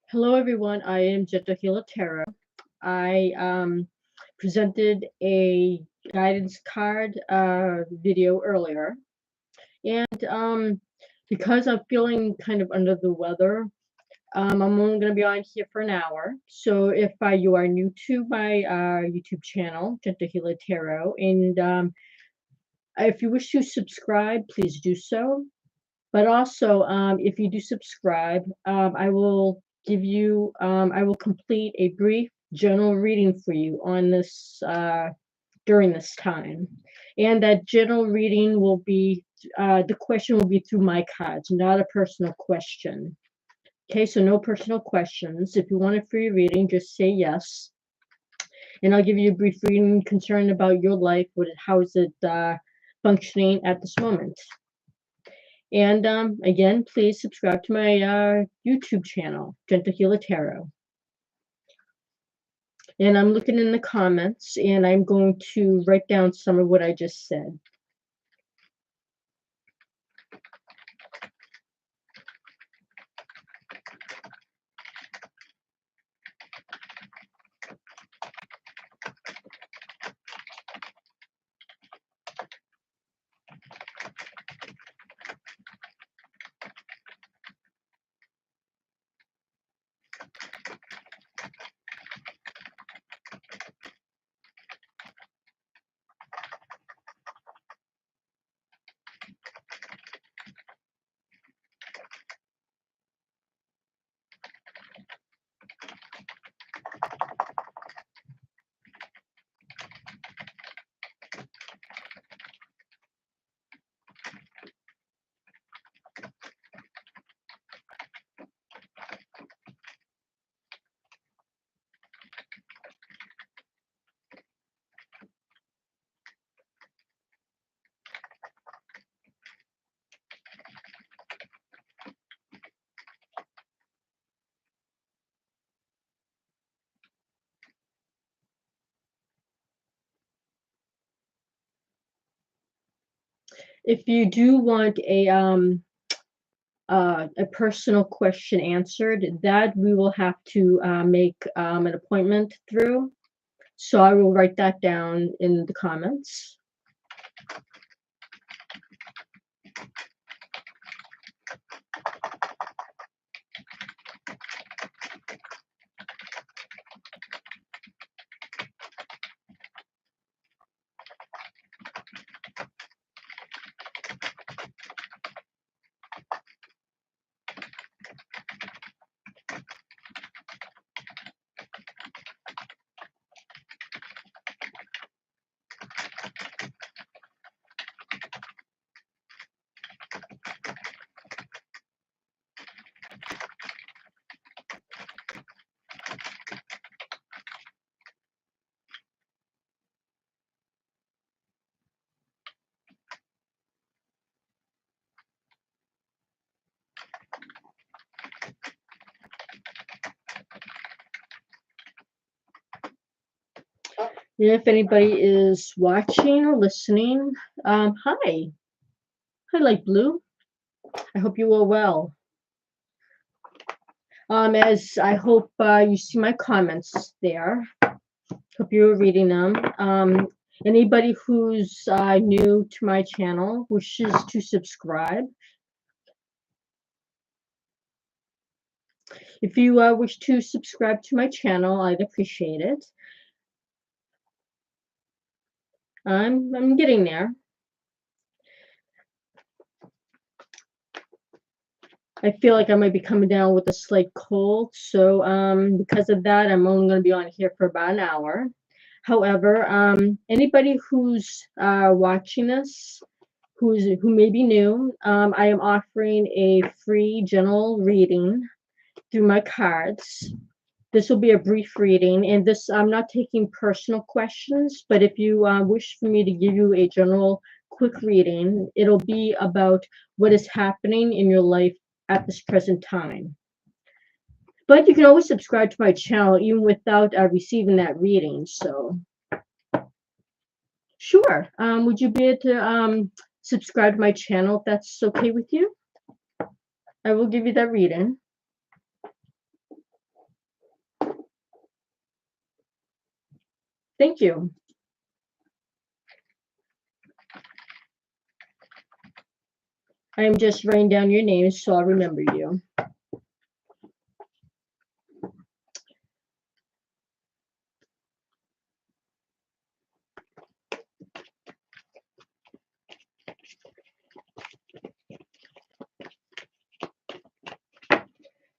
Hello, everyone. I am Jetta Tarot. I presented a guidance card video earlier, and because I'm feeling kind of under the weather, I'm only going to be on here for an hour. So if you are new to my YouTube channel, Jetta Tarot, and if you wish to subscribe, please do so. But also, if you do subscribe, I will complete a brief general reading for you on this during this time. And that general reading will be, the question will be through my cards, not a personal question. Okay, so no personal questions. If you want a free reading, just say yes. And I'll give you a brief reading concerned about your life, how is it functioning at this moment. And again, please subscribe to my YouTube channel, Gentle Healer Tarot. And I'm looking in the comments, and I'm going to write down some of what I just said. If you do want a personal question answered, that we will have to make an appointment through. So I will write that down in the comments. If anybody is watching or listening, hi. Hi, Light Blue. I hope you are well. As I hope you see my comments there. Hope you're reading them. Anybody who's new to my channel wishes to subscribe. If you wish to subscribe to my channel, I'd appreciate it. I'm getting there. I feel like I might be coming down with a slight cold, so because of that, I'm only going to be on here for about an hour. However, anybody who's watching this, who may be new, I am offering a free general reading through my cards. This will be a brief reading, and this I'm not taking personal questions, but if you wish for me to give you a general quick reading, it'll be about what is happening in your life at this present time. But you can always subscribe to my channel even without receiving that reading. So, sure. Would you be able to subscribe to my channel if that's okay with you? I will give you that reading. Thank you. I am just writing down your names so I'll remember you.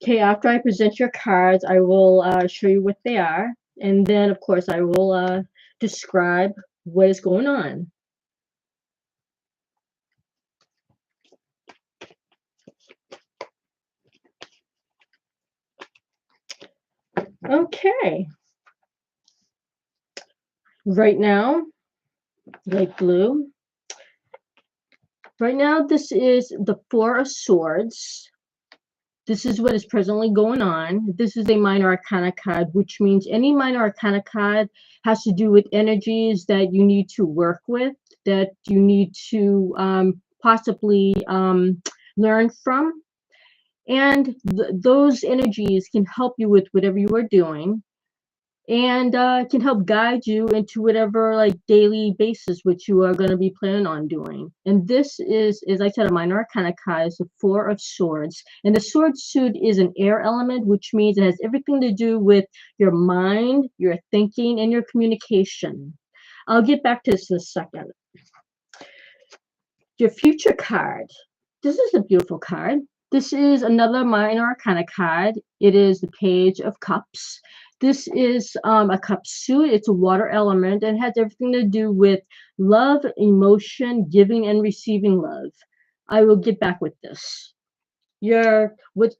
Okay, after I present your cards, I will show you what they are. And then, of course, I will describe what is going on. Okay. Right now, light blue. Right now, this is the Four of Swords. This is what is presently going on. This is a minor arcana card, which means any minor arcana card has to do with energies that you need to work with, that you need to possibly learn from. And those energies can help you with whatever you are doing, and can help guide you into whatever like daily basis which you are going to be planning on doing. And this is, as I said, a minor arcana card, is the Four of Swords, and the sword suit is an air element, which means it has everything to do with your mind, your thinking, and your communication. I'll get back to this in a second. Your future card. This is a beautiful card. This is another minor arcana card. It is the Page of Cups. This is a cup suit. It's a water element and has everything to do with love, emotion, giving and receiving love. I will get back with this. Your what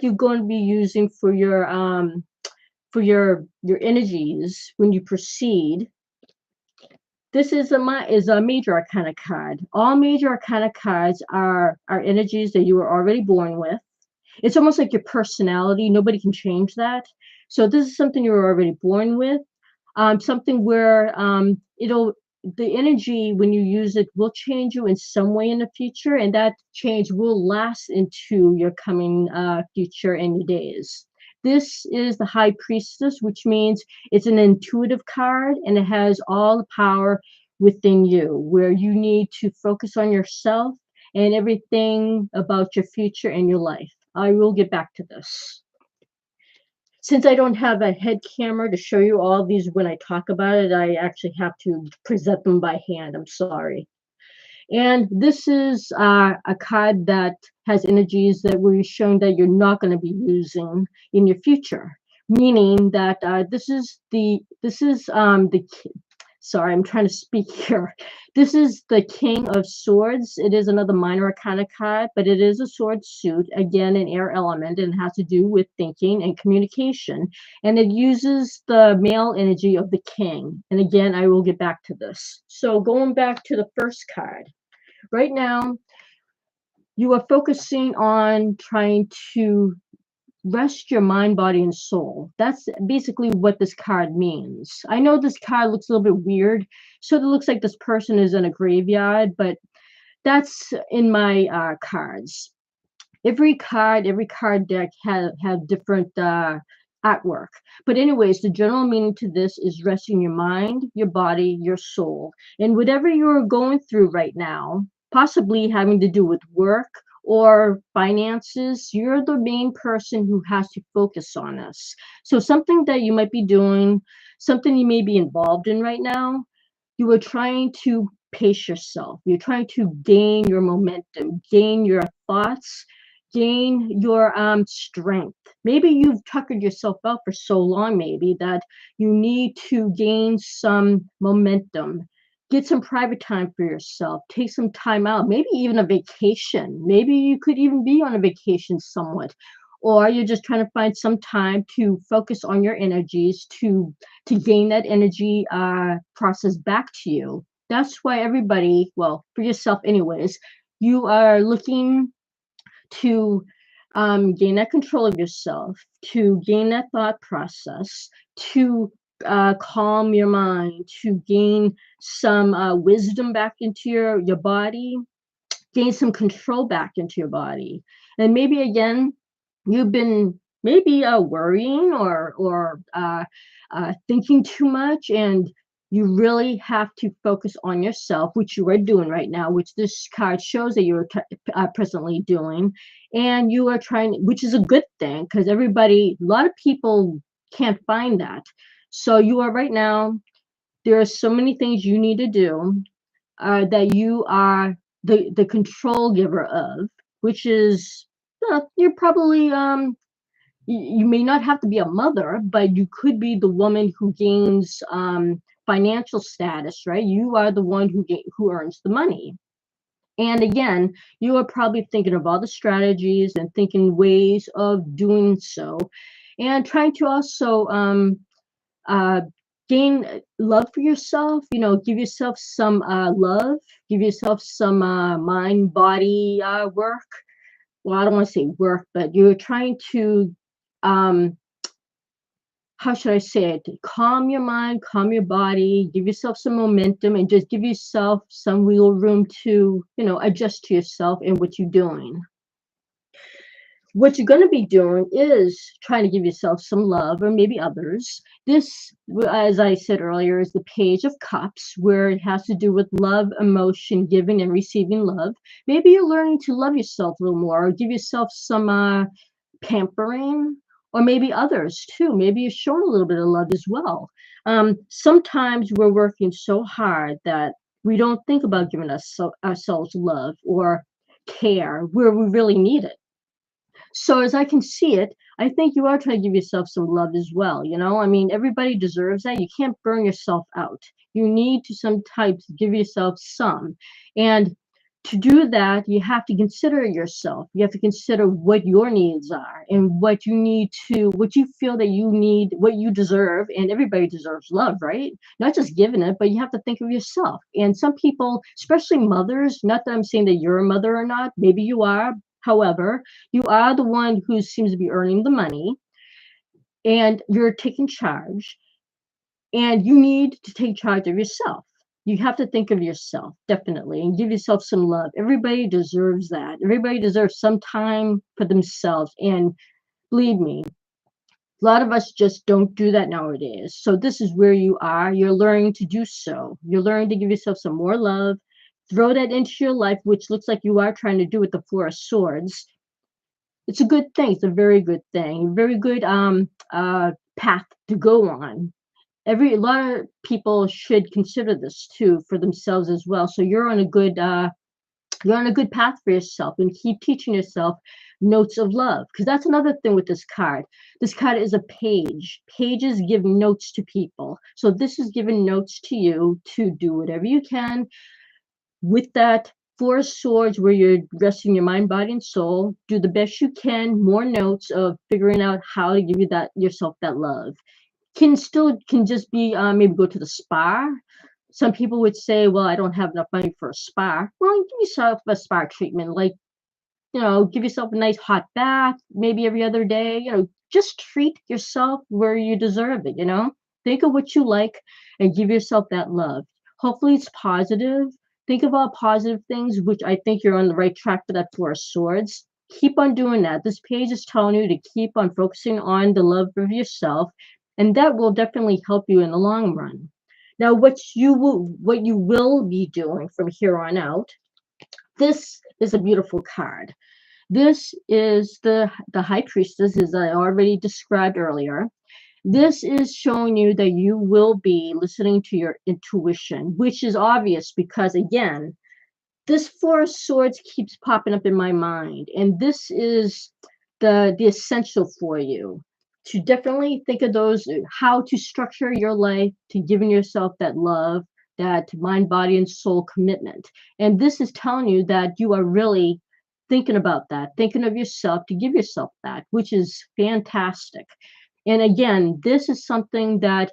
you're going to be using for your energies when you proceed. This is a major arcana card. All major arcana cards are energies that you were already born with. It's almost like your personality. Nobody can change that. So this is something you were already born with. Something where it'll the energy when you use it will change you in some way in the future, and that change will last into your coming future and your days. This is the High Priestess, which means it's an intuitive card and it has all the power within you, where you need to focus on yourself and everything about your future and your life. I will get back to this. Since I don't have a head camera to show you all these when I talk about it, I actually have to present them by hand. I'm sorry. And this is a card that has energies that we're showing that you're not going to be using in your future, meaning that the sorry, I'm trying to speak here. This is the King of Swords. It is another minor arcana card, but it is a sword suit, again, an air element, and has to do with thinking and communication. And it uses the male energy of the king. And again, I will get back to this. So going back to the first card. Right now, you are focusing on trying to rest your mind, body, and soul. That's basically what this card means. I know this card looks a little bit weird. So it looks like this person is in a graveyard, but that's in my cards. Every card deck have different artwork. But anyways, the general meaning to this is resting your mind, your body, your soul. And whatever you're going through right now, possibly having to do with work or finances, you're the main person who has to focus on this. So something that you might be doing, something you may be involved in right now, you are trying to pace yourself. You're trying to gain your momentum, gain your thoughts, gain your strength. Maybe you've tuckered yourself out for so long, maybe that you need to gain some momentum. Get some private time for yourself. Take some time out, maybe even a vacation. Maybe you could even be on a vacation somewhat. Or you're just trying to find some time to focus on your energies to gain that energy process back to you. That's why everybody, well, for yourself anyways, you are looking to gain that control of yourself, to gain that thought process, to calm your mind, to gain some wisdom back into your body, gain some control back into your body. And maybe again, you've been maybe worrying or thinking too much, and you really have to focus on yourself, which you are doing right now, which this card shows that you're presently doing. And you are trying, which is a good thing because a lot of people can't find that. So you are right now, there are so many things you need to do that you are the control giver of, which is, you're probably you may not have to be a mother, but you could be the woman who gains financial status, right? You are the one who earns the money. And again, you are probably thinking of all the strategies and thinking ways of doing so, and trying to also uh, gain love for yourself. Give yourself some love, give yourself some mind body work. Well, I don't want to say work, but you're trying to, um, how should I say it? Calm your mind, calm your body, give yourself some momentum, and just give yourself some wiggle room to, adjust to yourself and what you're doing. What you're going to be doing is trying to give yourself some love, or maybe others. This, as I said earlier, is the Page of Cups, where it has to do with love, emotion, giving and receiving love. Maybe you're learning to love yourself a little more, or give yourself some pampering, or maybe others too. Maybe you're showing a little bit of love as well. Sometimes we're working so hard that we don't think about giving ourselves love or care where we really need it. So as I can see it, I think you are trying to give yourself some love as well. I mean, everybody deserves that. You can't burn yourself out. You need to sometimes give yourself some. And to do that, you have to consider yourself. You have to consider what your needs are and what you feel that you need, what you deserve. And everybody deserves love, right? Not just giving it, but you have to think of yourself. And some people, especially mothers, not that I'm saying that you're a mother or not, maybe you are. However, you are the one who seems to be earning the money, and you're taking charge, and you need to take charge of yourself. You have to think of yourself, definitely, and give yourself some love. Everybody deserves that. Everybody deserves some time for themselves. And believe me, a lot of us just don't do that nowadays. So this is where you are. You're learning to do so. You're learning to give yourself some more love. Throw that into your life, which looks like you are trying to do with the Four of Swords. It's a good thing. It's a very good thing. Very good path to go on. A lot of people should consider this too for themselves as well. So you're on a good path for yourself, and keep teaching yourself notes of love, because that's another thing with this card. This card is a page. Pages give notes to people. So this is giving notes to you to do whatever you can with that Four of Swords, where you're resting your mind, body, and soul. Do the best you can. More notes of figuring out how to give yourself that love. Can just be maybe go to the spa. Some people would say, well, I don't have enough money for a spa. Well, give yourself a spa treatment, like, give yourself a nice hot bath, maybe every other day. Just treat yourself where you deserve it. Think of what you like and give yourself that love. Hopefully it's positive. Think about positive things, which I think you're on the right track for that Four of Swords. Keep on doing that. This page is telling you to keep on focusing on the love of yourself, and that will definitely help you in the long run. Now, what you will be doing from here on out, this is a beautiful card. This is the High Priestess, as I already described earlier. This is showing you that you will be listening to your intuition, which is obvious because, again, this Four of Swords keeps popping up in my mind, and this is the essential for you to definitely think of those, how to structure your life to giving yourself that love, that mind, body, and soul commitment. And this is telling you that you are really thinking about that, thinking of yourself to give yourself that, which is fantastic. And again, this is something that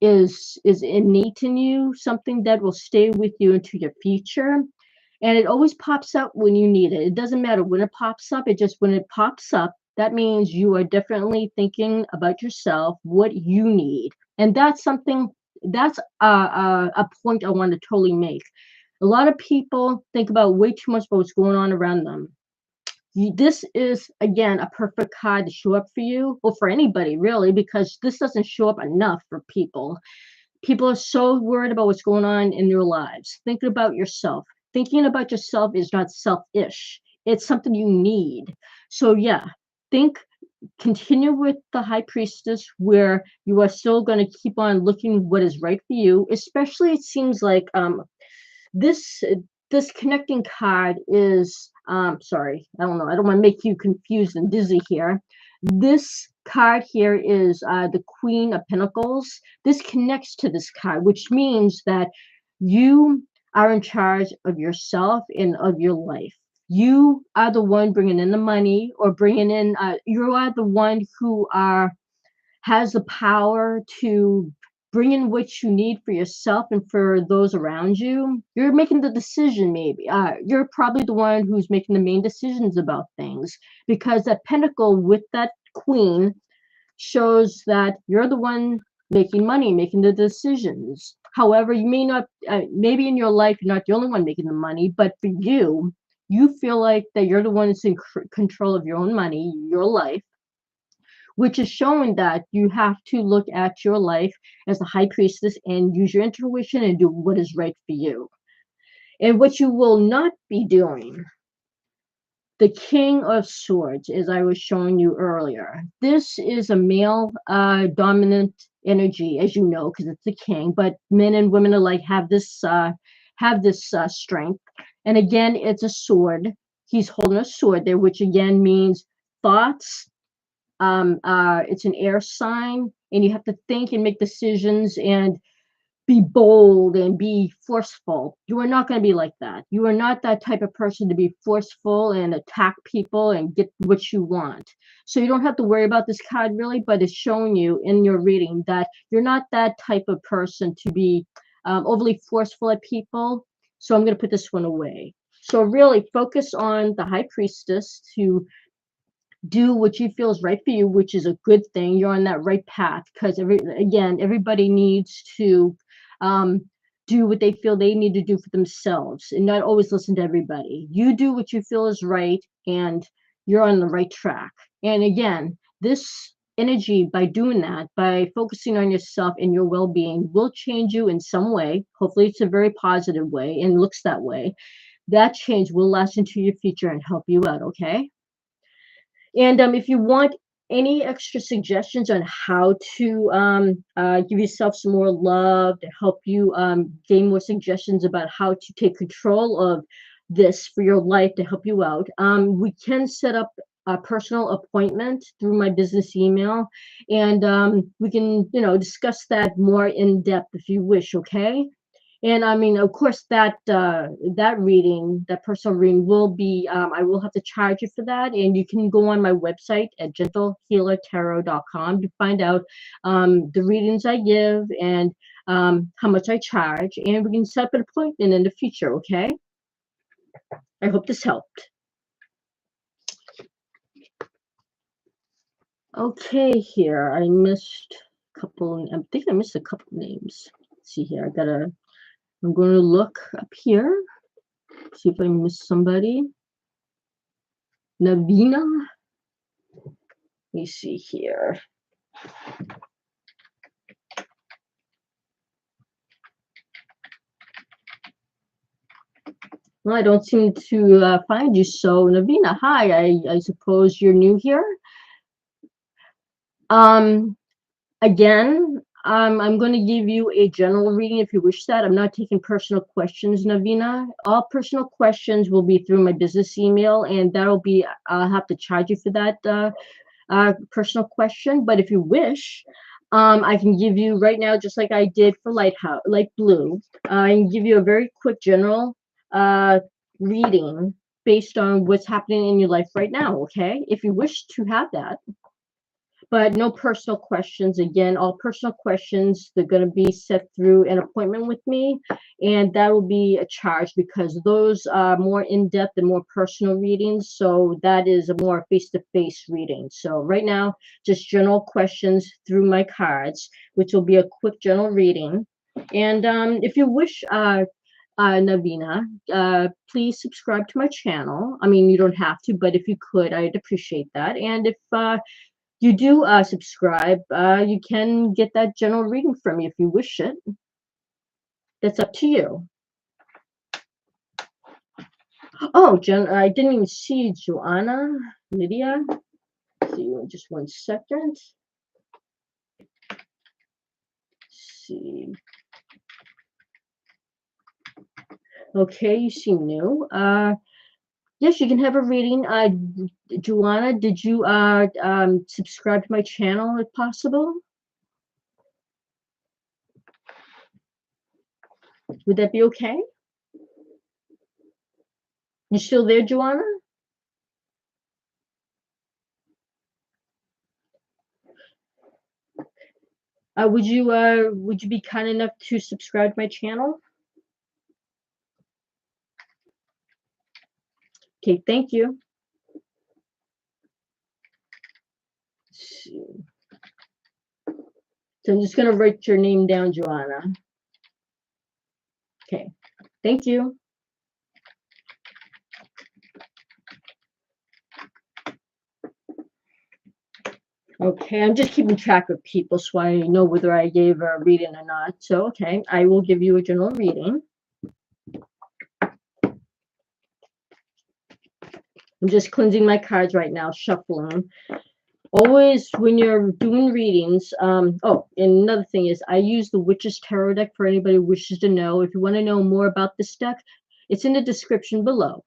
is innate in you, something that will stay with you into your future. And it always pops up when you need it. It doesn't matter when it pops up. When it pops up, that means you are definitely thinking about yourself, what you need. And that's a point I want to totally make. A lot of people think about way too much about what's going on around them. This is again a perfect card to show up for you, or for anybody really, because this doesn't show up enough for people. People are so worried about what's going on in their lives. Thinking about yourself. Thinking about yourself is not selfish. It's something you need. So yeah, think continue with the high priestess where you are still going to keep on looking what is right for you, especially it seems like this this connecting card is sorry, I don't know, I don't want to make you confused and dizzy here. This card here is the Queen of Pentacles. This connects to this card, which means that you are in charge of yourself and of your life. You are the one bringing in the money, or bringing in you are the one who are has the power to bring in what you need for yourself and for those around you. You're making the decision, maybe. You're probably the one who's making the main decisions about things, because that pentacle with that queen shows that you're the one making money, making the decisions. However, you may not, maybe in your life, you're not the only one making the money, but for you, you feel like that you're the one that's in control of your own money, your life, which is showing that you have to look at your life as a high priestess and use your intuition and do what is right for you. And what you will not be doing, the King of Swords, as I was showing you earlier. This is a male dominant energy, as you know, because it's the king, but men and women alike have this strength. And again, it's a sword. He's holding a sword there, which again means thoughts. It's an air sign, and you have to think and make decisions and be bold and be forceful. You are not going to be like that. You are not that type of person to be forceful and attack people and get what you want. So you don't have to worry about this card really, but it's showing you in your reading that you're not that type of person to be overly forceful at people. So I'm going to put this one away. So really focus on the high priestess to do what you feel is right for you, which is a good thing. You're on that right path, because everybody needs to um, do what they feel they need to do for themselves and not always listen to everybody. You do what you feel is right, and you're on the right track. And again, this energy, by doing that, by focusing on yourself and your well-being, will change you in some way. Hopefully it's a very positive way and looks that way. That change will last into your future and help you out. Okay. And if you want any extra suggestions on how to give yourself some more love, to help you gain more suggestions about how to take control of this for your life to help you out, we can set up a personal appointment through my business email, and we can, discuss that more in depth if you wish. Okay. And I mean, of course, that personal reading will be, I will have to charge you for that. And you can go on my website at gentlehealertarot.com to find out the readings I give and how much I charge. And we can set up an appointment in the future, okay? I hope this helped. Okay, here, I missed a couple, I think I missed a couple names. Let's see here, I'm going to look up here. See if I missed somebody. Navina. Let me see here. Well, I don't seem to find you. So, Navina, hi. I suppose you're new here. Again, I'm going to give you a general reading if you wish that. I'm not taking personal questions, Navina. All personal questions will be through my business email, and I'll have to charge you for that personal question. But if you wish, I can give you right now, just like I did for Light Blue, I can give you a very quick general reading based on what's happening in your life right now, okay? If you wish to have that. But no personal questions. Again, all personal questions, they're going to be set through an appointment with me, and that will be a charge because those are more in-depth and more personal readings. So that is a more face-to-face reading. So right now, just general questions through my cards, which will be a quick general reading. And if you wish, Navina, please subscribe to my channel. I mean, you don't have to, but if you could, I'd appreciate that. And if you do subscribe, you can get that general reading from me if you wish it. That's up to you. Oh, I didn't even see Joanna, Lydia. See, just 1 second. See. Okay, you seem new. Yes, you can have a reading. Joanna, did you subscribe to my channel if possible? Would that be okay? You still there, Joanna? Would you be kind enough to subscribe to my channel? Okay, thank you. So I'm just gonna write your name down, Joanna. Okay, thank you. Okay, I'm just keeping track of people so I know whether I gave a reading or not. So, okay, I will give you a general reading. I'm just cleansing my cards right now, shuffling. Always, when you're doing readings, oh, and another thing is I use the Witch's Tarot deck for anybody who wishes to know. If you want to know more about this deck, it's in the description below.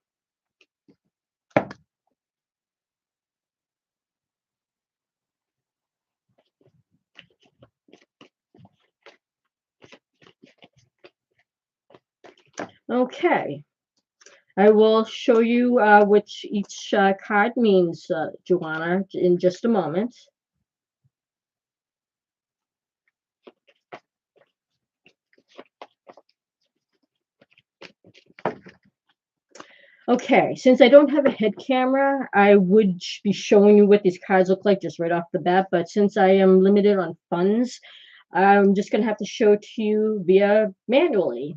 Okay. I will show you what each card means, Joanna, in just a moment. Okay, since I don't have a head camera, I would be showing you what these cards look like just right off the bat, but since I am limited on funds, I'm just going to have to show it to you via manually.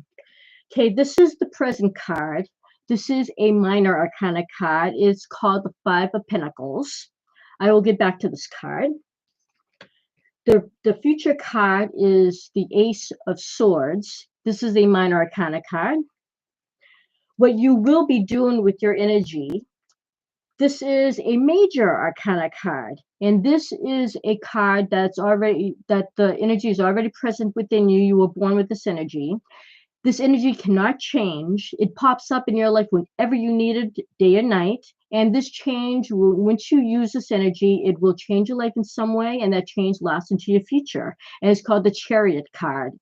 Okay, this is the present card. This is a minor arcana card. It's called the Five of Pentacles. I will get back to this card. The future card is the Ace of Swords. This is a minor arcana card. What you will be doing with your energy, this is a major arcana card. And this is a card that the energy is already present within you. You were born with this energy. This energy cannot change. It pops up in your life whenever you need it, day and night. And this change, once you use this energy, it will change your life in some way, and that change lasts into your future. And it's called the Chariot card.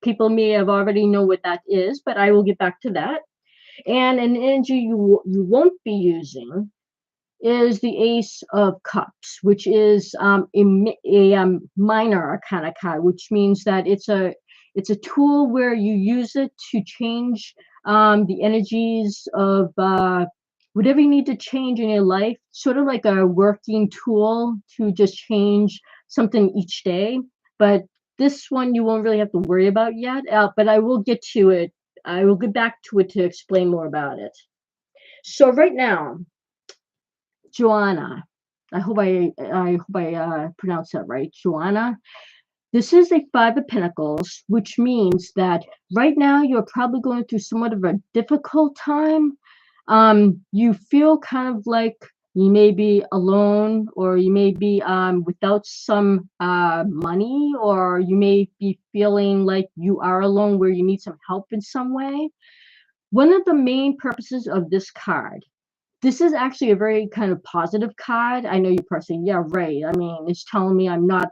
People may have already know what that is, but I will get back to that. And an energy you won't be using is the Ace of Cups, which is a minor arcana card, which means that it's a tool where you use it to change the energies of whatever you need to change in your life, sort of like a working tool to just change something each day. But this one you won't really have to worry about yet, but I will get to it. I will get back to it to explain more about it. So right now, Joanna, I hope I pronounced that right, Joanna. This is a Five of Pentacles, which means that right now you're probably going through somewhat of a difficult time. You feel kind of like you may be alone, or you may be without some money, or you may be feeling like you are alone where you need some help in some way. One of the main purposes of this card, this is actually a very kind of positive card. I know you're probably saying, yeah, right. I mean, it's telling me I'm not,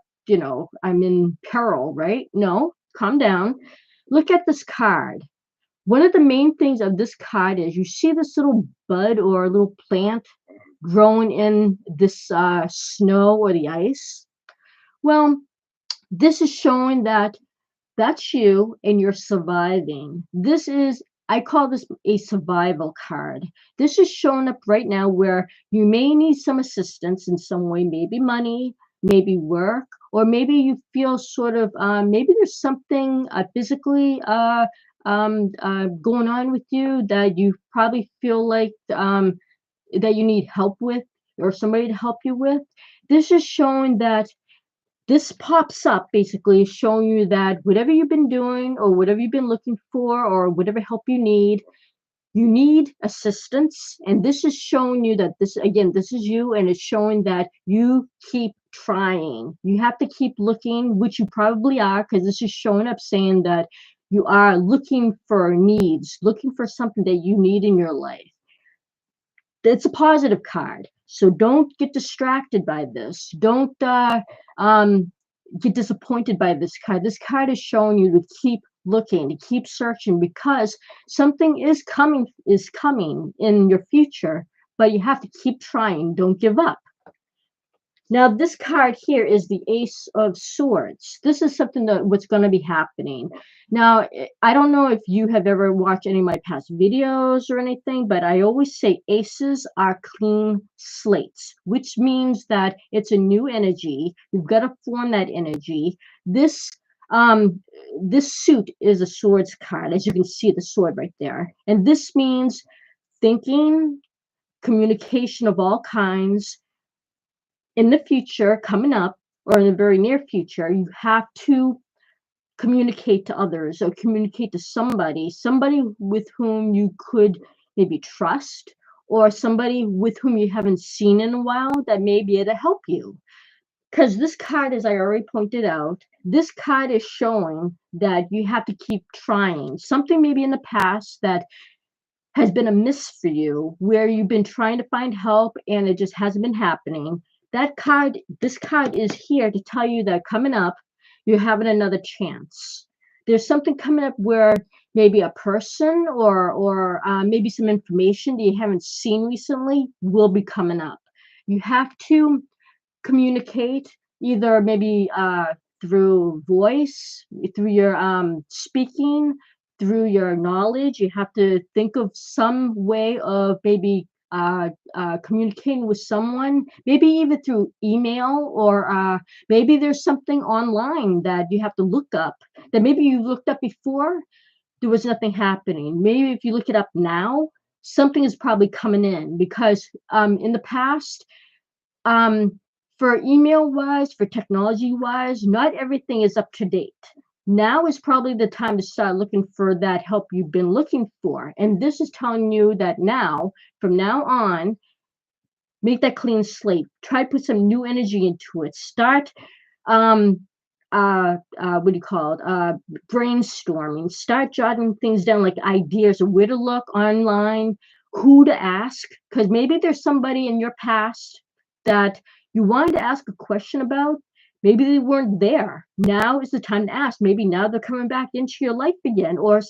I'm in peril, right? No, calm down. Look at this card. One of the main things of this card is you see this little bud or a little plant growing in this snow or the ice. Well, this is showing that that's you and you're surviving. I call this a survival card. This is showing up right now where you may need some assistance in some way, maybe money, maybe work, or maybe you feel sort of, maybe there's something physically going on with you that you probably feel like that you need help with or somebody to help you with. This is showing that this pops up basically showing you that whatever you've been doing or whatever you've been looking for or whatever help you need assistance. And this is showing you that this, again, this is you, and it's showing that you keep trying. You have to keep looking, which you probably are, because this is showing up saying that you are looking for needs, looking for something that you need in your life. It's a positive card. So don't get distracted by this. Don't get disappointed by this card. This card is showing you to keep looking, to keep searching, because something is coming in your future, but you have to keep trying. Don't give up. Now, this card here is the Ace of Swords. This is something that what's going to be happening. Now, I don't know if you have ever watched any of my past videos or anything, but I always say aces are clean slates, which means that it's a new energy. You've got to form that energy. Um, this suit is a swords card, as you can see the sword right there. And this means thinking, communication of all kinds, in the future coming up or in the very near future, you have to communicate to others or communicate to somebody with whom you could maybe trust, or somebody with whom you haven't seen in a while that may be able to help you. Because this card, as I already pointed out, this card is showing that you have to keep trying. Something maybe in the past that has been a miss for you, where you've been trying to find help and it just hasn't been happening. This card is here to tell you that coming up, you're having another chance. There's something coming up where maybe a person or maybe some information that you haven't seen recently will be coming up. You have to communicate either maybe through voice, through your speaking, through your knowledge. You have to think of some way of maybe communicating with someone, maybe even through email, or maybe there's something online that you have to look up that maybe you looked up before, there was nothing happening. Maybe if you look it up now, something is probably coming in, because in the past, um, for email wise, for technology wise, not everything is up to date. Now is probably the time to start looking for that help you've been looking for. And this is telling you that now, from now on, make that clean slate. Try to put some new energy into it. Start um what do you call it, brainstorming. Start jotting things down, like ideas of where to look online, who to ask, because maybe there's somebody in your past that you wanted to ask a question about. Maybe they weren't there. Now is the time to ask. Maybe now they're coming back into your life again, or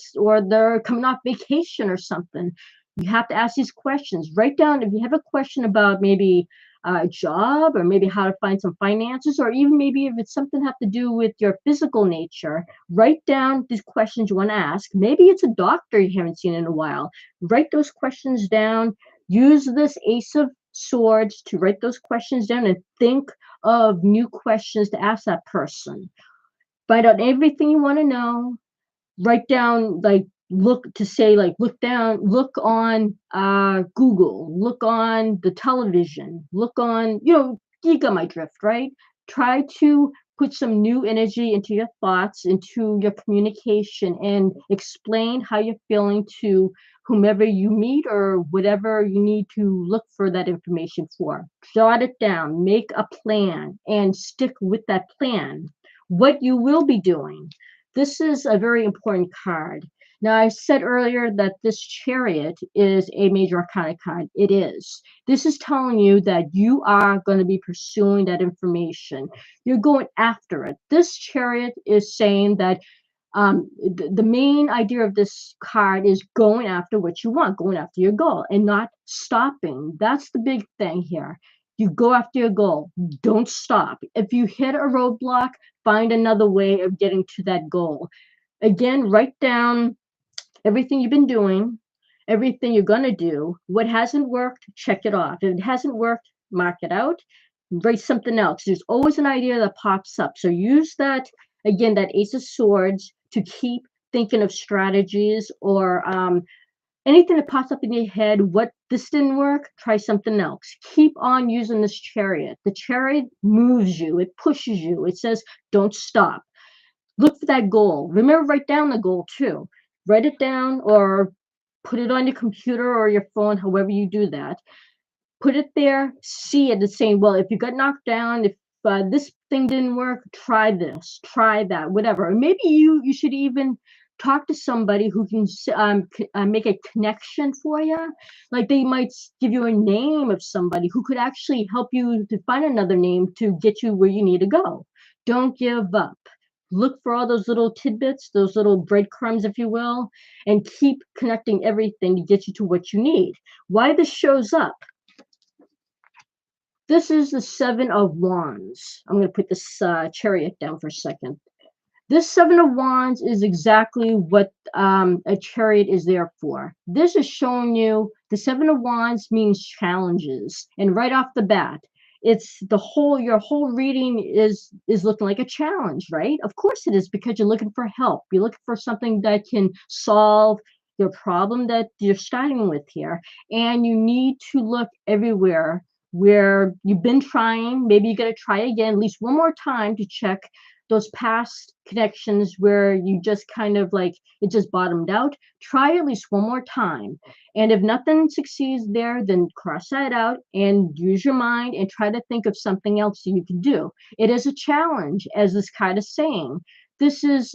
they're coming off vacation or something. You have to ask these questions. Write down if you have a question about maybe a job, or maybe how to find some finances, or even maybe if it's something have to do with your physical nature. Write down these questions you want to ask. Maybe it's a doctor you haven't seen in a while. Write those questions down. Use this Ace of Swords to write those questions down and think of new questions to ask that person. Find out everything you want to know. Write down, like, look on Google, look on the television, look on, you got my drift, right? Try to put some new energy into your thoughts, into your communication, and explain how you're feeling to whomever you meet or whatever you need to look for that information for. Jot it down, make a plan, and stick with that plan. What you will be doing. This is a very important card. Now, I said earlier that this Chariot is a major arcana card. It is. This is telling you that you are going to be pursuing that information. You're going after it. This Chariot is saying that the main idea of this card is going after what you want, going after your goal, and not stopping. That's the big thing here. You go after your goal. Don't stop. If you hit a roadblock, find another way of getting to that goal. Again, write down everything you've been doing, everything you're going to do. What hasn't worked, check it off. If it hasn't worked, mark it out. Write something else. There's always an idea that pops up. So use that, again, that Ace of Swords to keep thinking of strategies or anything that pops up in your head, what this didn't work, try something else. Keep on using this chariot. The chariot moves you, it pushes you, it says, don't stop. Look for that goal. Remember, write down the goal too. Write it down or put it on your computer or your phone, however you do that. Put it there, see it, and saying, well, if you got knocked down, if this thing didn't work, try this, try that, whatever. Or maybe you should even talk to somebody who can make a connection for you. Like they might give you a name of somebody who could actually help you to find another name to get you where you need to go. Don't give up. Look for all those little tidbits, those little breadcrumbs, if you will, and keep connecting everything to get you to what you need. Why this shows up. This is the Seven of Wands. I'm going to put this chariot down for a second. This Seven of Wands is exactly what a chariot is there for. This is showing you the Seven of Wands means challenges. And right off the bat, it's your whole reading is looking like a challenge, right? Of course it is, because you're looking for help. You're looking for something that can solve your problem that you're starting with here. And you need to look everywhere where you've been trying. Maybe you got to try again at least one more time to check those past connections where you just kind of like it just bottomed out. Try at least one more time, and if nothing succeeds there, then cross that out and use your mind and try to think of something else you can do. It is a challenge, as this card is saying. This is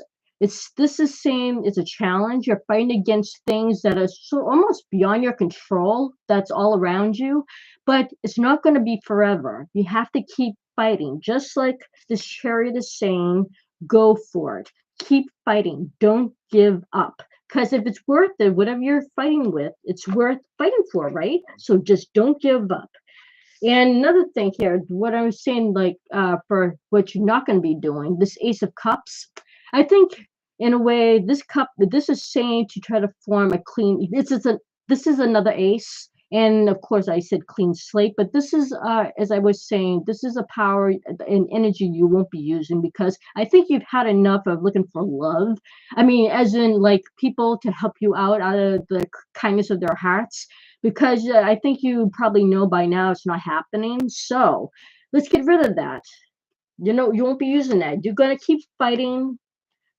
saying it's a challenge. You're fighting against things that are so almost beyond your control, that's all around you, but it's not going to be forever. You have to keep fighting, just like this chariot is saying. Go for it. Keep fighting. Don't give up, because if it's worth it, whatever you're fighting with, it's worth fighting for, right? So just don't give up. And another thing here, what I was saying, like for what you're not going to be doing, this Ace of Cups, I think in a way, this is saying to try to form a clean. This is another ace, and of course I said clean slate, but this is, as I was saying, this is a power and energy you won't be using, because I think you've had enough of looking for love. I mean, as in like people to help you out of the kindness of their hearts, because I think you probably know by now it's not happening. So let's get rid of that. You won't be using that. You're going to keep fighting,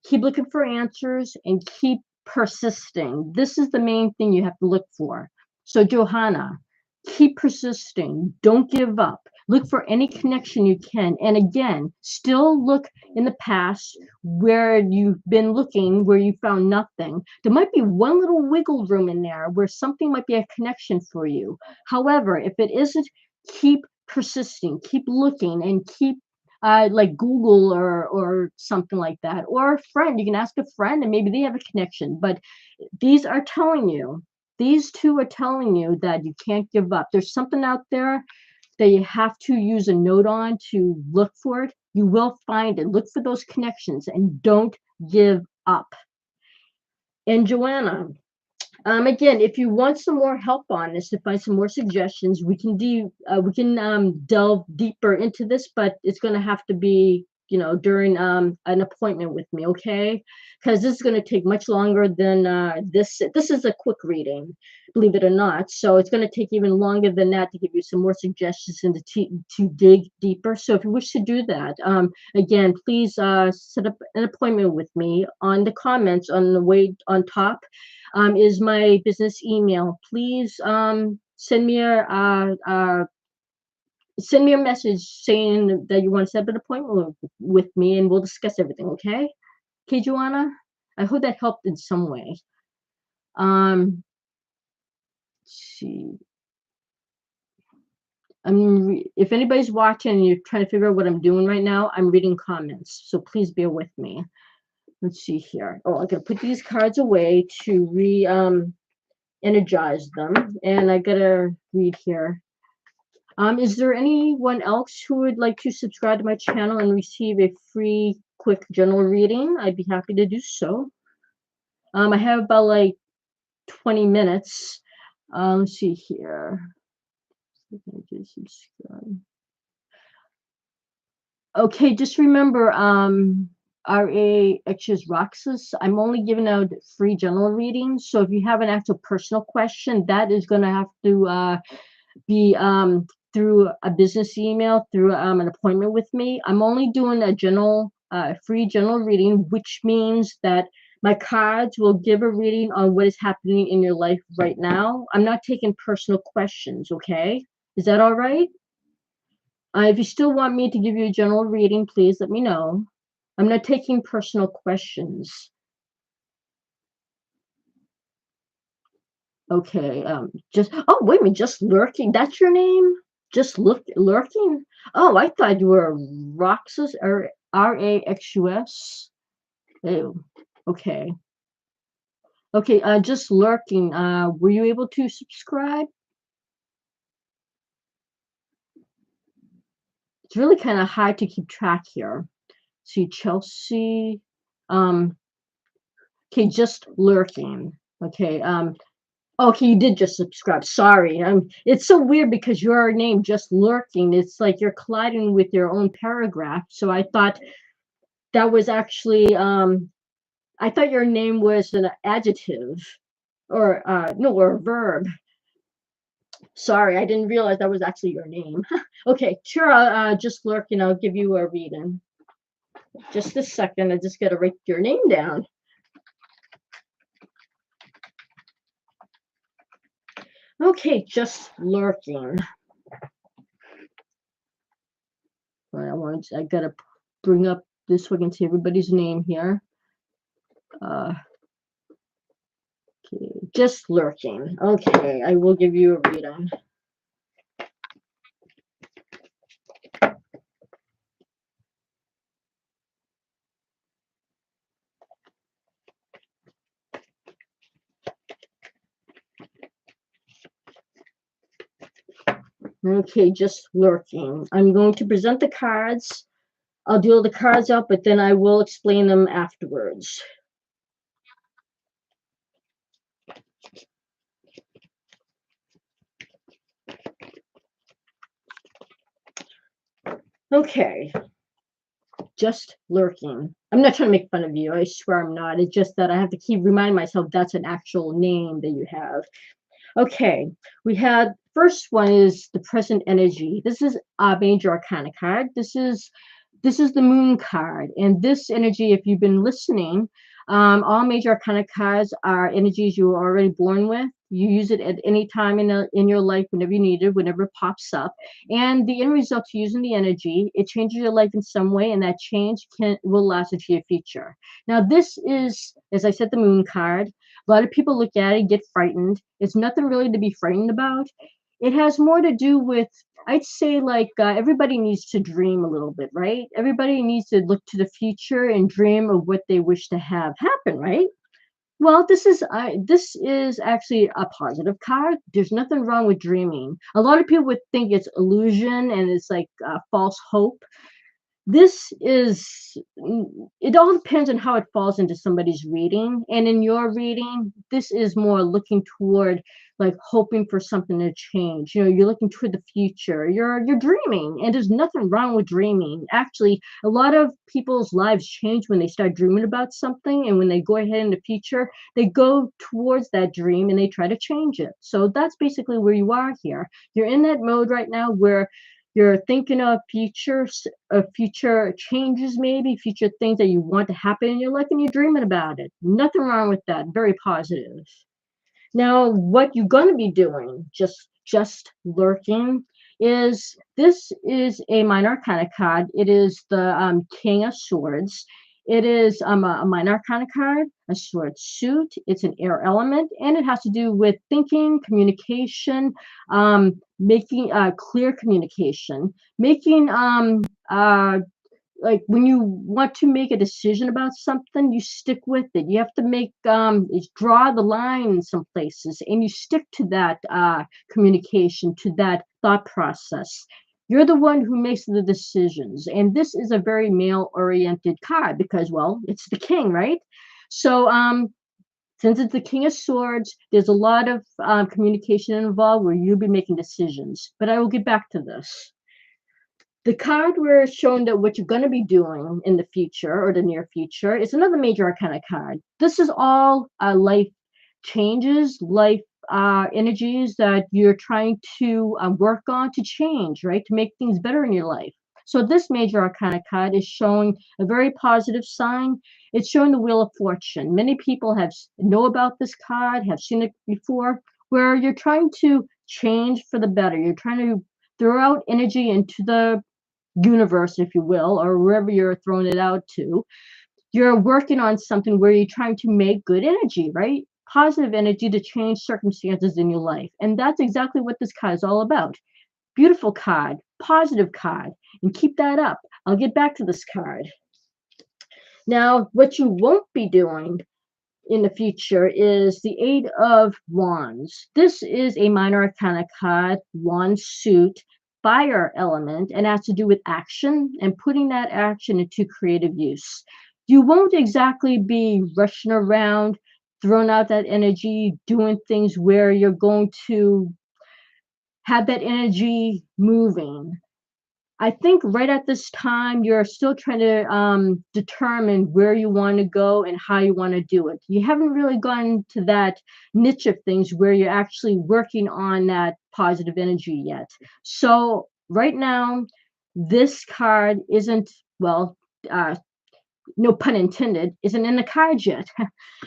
keep looking for answers, and keep persisting. This is the main thing you have to look for. So, Johanna, keep persisting. Don't give up. Look for any connection you can. And again, still look in the past where you've been looking, where you found nothing. There might be one little wiggle room in there where something might be a connection for you. However, if it isn't, keep persisting, keep looking, and keep like Google or something like that, or a friend. You can ask a friend, and maybe they have a connection. But these are telling you, these two are telling you that you can't give up. There's something out there that you have to use a note on to look for it. You will find it. Look for those connections and don't give up. And Joanna, again, if you want some more help on this, to find some more suggestions, we can delve deeper into this, but it's going to have to be, during an appointment with me, okay? Because this is going to take much longer than this. This is a quick reading, believe it or not. So it's going to take even longer than that to give you some more suggestions and to dig deeper. So if you wish to do that, again, please set up an appointment with me. On the comments on the way on top is my business email. Please send me a message saying that you want to set up an appointment with me, and we'll discuss everything. Okay, Joanna. I hope that helped in some way. Let's see. If anybody's watching and you're trying to figure out what I'm doing right now, I'm reading comments, so please bear with me. Let's see here. Oh, I gotta put these cards away to energize them, and I gotta read here. Is there anyone else who would like to subscribe to my channel and receive a free quick general reading? I'd be happy to do so. I have about like 20 minutes. Let's see here. Okay, just remember, RAX Roxas. I'm only giving out free general readings. So if you have an actual personal question, that is going to have to be through a business email, through an appointment with me. I'm only doing a general, free general reading, which means that my cards will give a reading on what is happening in your life right now. I'm not taking personal questions, okay? Is that all right? If you still want me to give you a general reading, please let me know. I'm not taking personal questions. Okay, just oh wait a minute, just lurking. That's your name? Just lurking? Oh, I thought you were Roxas or Raxus. Oh, okay. Okay, just lurking. Were you able to subscribe? It's really kind of hard to keep track here. See Chelsea. Um, okay, just lurking. Okay, okay, you did just subscribe. Sorry. It's so weird because your name just lurking. It's like you're colliding with your own paragraph. So I thought that was actually I thought your name was an adjective or no, or a verb. Sorry, I didn't realize that was actually your name. Okay, sure, just lurking. I'll give you a reading. Just a second. I just gotta write your name down. Okay, just lurking. I gotta bring up this so I can see everybody's name here. Okay, just lurking. Okay, I will give you a reading. Okay, just lurking. I'm going to present the cards. I'll deal the cards out, but then I will explain them afterwards. Okay, just lurking. I'm not trying to make fun of you. I swear I'm not. It's just that I have to keep reminding myself that's an actual name that you have. Okay, we had first one is the present energy. This is a major arcana card. This is the moon card, and this energy, if you've been listening, all major arcana cards are energies you were already born with. You use it at any time in your life, whenever you need it, whenever it pops up. And the end result to using the energy, it changes your life in some way, and that change will last into your future. Now, this is, as I said, the moon card. A lot of people look at it, get frightened. It's nothing really to be frightened about. It has more to do with, I'd say, like everybody needs to dream a little bit, right? Everybody needs to look to the future and dream of what they wish to have happen, right? Well, this is actually a positive card. There's nothing wrong with dreaming. A lot of people would think it's illusion and it's like false hope. This is it all depends on how it falls into somebody's reading, and in your reading this is more looking toward, like, hoping for something to change. You're looking toward the future. You're dreaming, and there's nothing wrong with dreaming. Actually, a lot of people's lives change when they start dreaming about something, and when they go ahead in the future, they go towards that dream and they try to change it. So that's basically where you are here. You're in that mode right now where you're thinking of future changes, maybe future things that you want to happen in your life, and you're dreaming about it. Nothing wrong with that. Very positive. Now, what you're going to be doing, just lurking, is this is a minor arcana card. It is the King of Swords. It is a minor arcana card, a sword suit. It's an air element, and it has to do with thinking, communication, making clear communication, making like when you want to make a decision about something, you stick with it. You have to make draw the line in some places, and you stick to that communication, to that thought process. You're the one who makes the decisions, and this is a very male oriented card because, well, it's the king, right? So since it's the King of Swords, there's a lot of communication involved where you'll be making decisions, but I will get back to this. The card we're showing that what you're going to be doing in the future or the near future is another major arcana card. This is all life changes, life energies that you're trying to work on to change, right? To make things better in your life. So this major arcana card is showing a very positive sign. It's showing the Wheel of Fortune. Many people know about this card, have seen it before, where you're trying to change for the better. You're trying to throw out energy into the universe, if you will, or wherever you're throwing it out to. You're working on something where you're trying to make good energy, right? Positive energy to change circumstances in your life. And that's exactly what this card is all about. Beautiful card, positive card, and keep that up. I'll get back to this card. Now, what you won't be doing in the future is the Eight of Wands. This is a minor arcana card, wand suit, fire element, and has to do with action and putting that action into creative use. You won't exactly be rushing around, throwing out that energy, doing things where you're going to have that energy moving. I think right at this time, you're still trying to determine where you want to go and how you want to do it. You haven't really gone to that niche of things where you're actually working on that positive energy yet. So, right now, this card isn't, well, uh, no pun intended, isn't in the cards yet.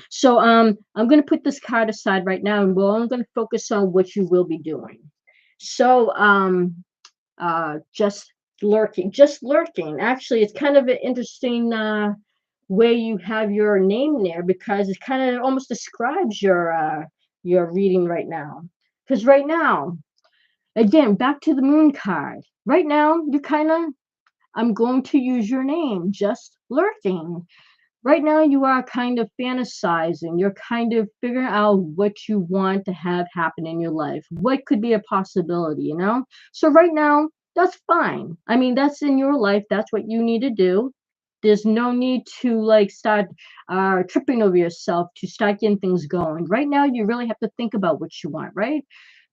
So, I'm going to put this card aside right now and we're only going to focus on what you will be doing. So, just lurking. Actually, it's kind of an interesting way you have your name there because it kind of almost describes your reading right now. Because right now, again, back to the moon card. Right now, you're kind of, I'm going to use your name, just lurking. Right now, you are kind of fantasizing. You're kind of figuring out what you want to have happen in your life. What could be a possibility, you know? So, right now, that's fine. I mean, that's in your life. That's what you need to do. There's no need to like start tripping over yourself to start getting things going. Right now, you really have to think about what you want, right?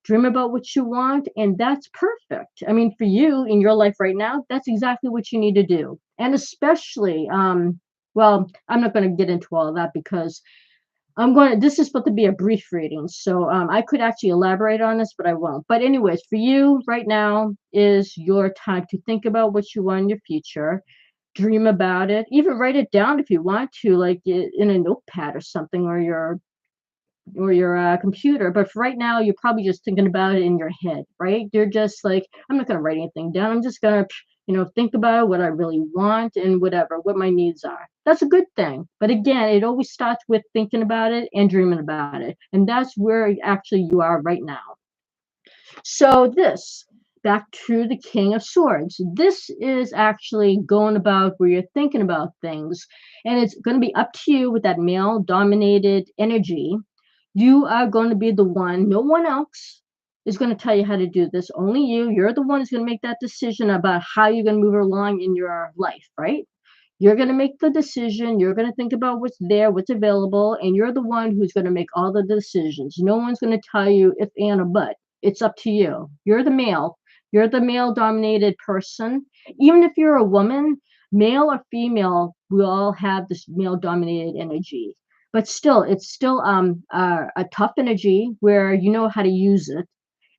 Dream about what you want, and that's perfect. I mean, for you in your life right now, that's exactly what you need to do. And especially, well, I'm not going to get into all of that because this is supposed to be a brief reading. So I could actually elaborate on this, but I won't. But, anyways, for you right now is your time to think about what you want in your future, dream about it, even write it down if you want to, like in a notepad or something, or your computer. But for right now, you're probably just thinking about it in your head, right? You're just like, I'm not going to write anything down. I'm just going to, think about what I really want and whatever, what my needs are. That's a good thing. But again, it always starts with thinking about it and dreaming about it. And that's where actually you are right now. So back to the King of Swords. This is actually going about where you're thinking about things. And it's going to be up to you with that male dominated energy. You are going to be the one, no one else is going to tell you how to do this. Only you. You're the one who's going to make that decision about how you're going to move along in your life, right? You're going to make the decision. You're going to think about what's there, what's available, and you're the one who's going to make all the decisions. No one's going to tell you if and or but. It's up to you. You're the male. You're the male dominated person. Even if you're a woman, male or female, we all have this male dominated energy. But still, it's still a tough energy where you know how to use it.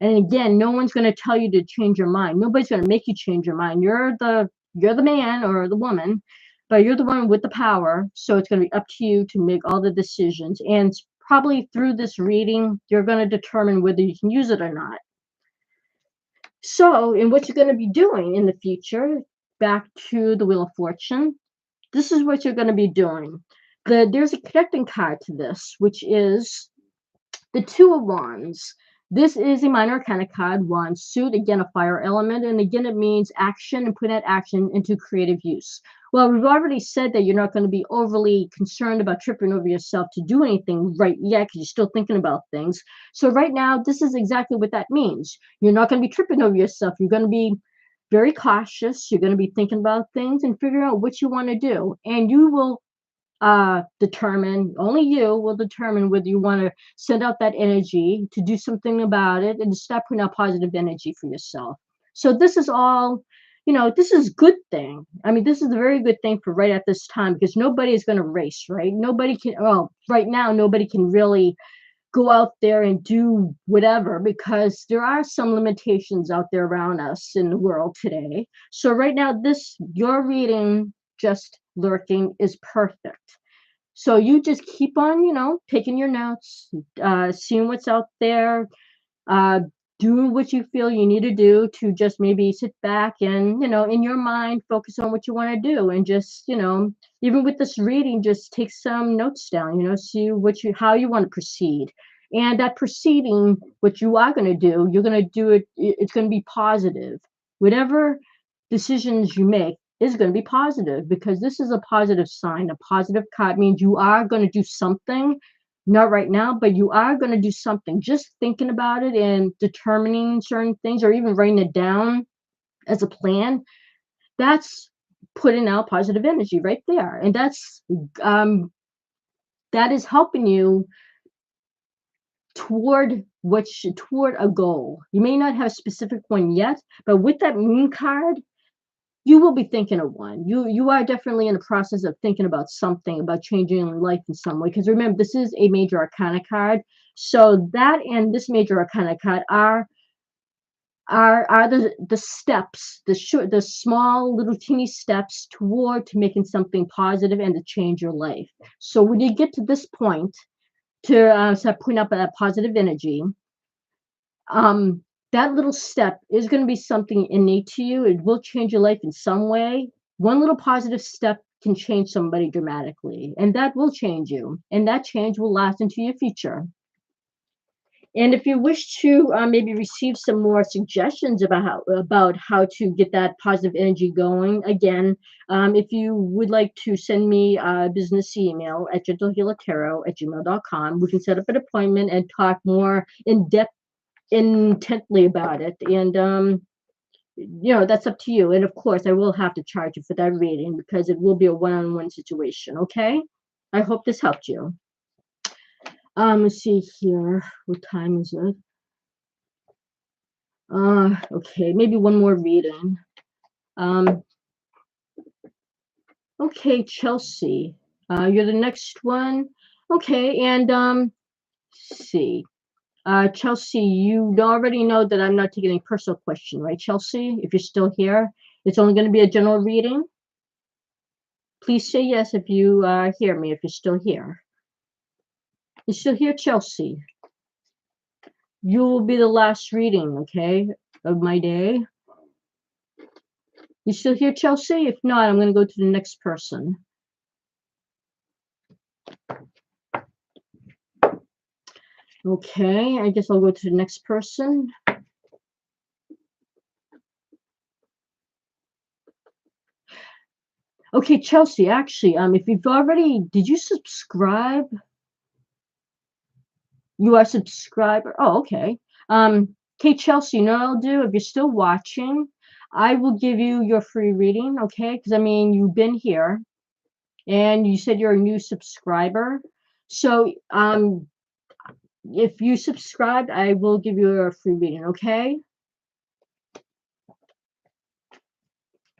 And again, no one's going to tell you to change your mind. Nobody's going to make you change your mind. You're the man or the woman, but you're the one with the power. So it's going to be up to you to make all the decisions. And probably through this reading, you're going to determine whether you can use it or not. So, in what you're going to be doing in the future, back to the Wheel of Fortune, this is what you're going to be doing. There's a connecting card to this, which is the Two of Wands. This is a minor arcana card, wand suit, again, a fire element, and again, it means action and put that action into creative use. Well, we've already said that you're not going to be overly concerned about tripping over yourself to do anything right yet because you're still thinking about things. So right now, this is exactly what that means. You're not going to be tripping over yourself. You're going to be very cautious. You're going to be thinking about things and figuring out what you want to do. And you will only you will determine whether you want to send out that energy to do something about it and to start putting out positive energy for yourself. So this is all this is good thing. I mean, this is a very good thing for right at this time because nobody is going to race, right? Nobody can, well, right now, nobody can really go out there and do whatever because there are some limitations out there around us in the world today. So right now, your reading, just lurking, is perfect. So you just keep on, taking your notes, seeing what's out there, uh, do what you feel you need to do to just maybe sit back and, in your mind, focus on what you want to do. And just, even with this reading, just take some notes down, see how you want to proceed. And that proceeding, what you are going to do, you're going to do it, it's going to be positive. Whatever decisions you make is going to be positive because this is a positive sign. A positive card means you are going to do something, not right now, but you are going to do something. Just thinking about it and determining certain things or even writing it down as a plan, that's putting out positive energy right there. And um, that is helping you toward a goal. You may not have a specific one yet, but with that moon card, you will be thinking of one. You are definitely in the process of thinking about something, about changing your life in some way. Because remember, this is a major arcana card. So that and this major arcana card are the steps, the small little teeny steps toward to making something positive and to change your life. So when you get to this point to start putting up that positive energy, um, that little step is going to be something innate to you. It will change your life in some way. One little positive step can change somebody dramatically, and that will change you, and that change will last into your future. And if you wish to maybe receive some more suggestions about how to get that positive energy going, again, if you would like to send me a business email at gentlehealertarot@gmail.com, we can set up an appointment and talk more in depth intently about it. And that's up to you. And of course, I will have to charge you for that reading because it will be a one-on-one situation. Okay, I hope this helped you. Let's see here, what time is it? Okay, maybe one more reading. um okay, Chelsea, you're the next one. Okay. And let's see. Chelsea, you already know that I'm not taking any personal question, right, Chelsea? If you're still here, it's only going to be a general reading. Please say yes if you hear me, if you're still here. You're still here, Chelsea. You will be the last reading, okay, of my day. You still here, Chelsea? If not, I'm going to go to the next person. Okay, I guess I'll go to the next person. Okay, Chelsea, actually, if you've already, did you subscribe? You are subscriber. Oh, okay. Okay, Chelsea, you know what I'll do? If you're still watching, I will give you your free reading, okay? Because I mean, you've been here, and you said you're a new subscriber. So, if you subscribed, I will give you a free reading, okay?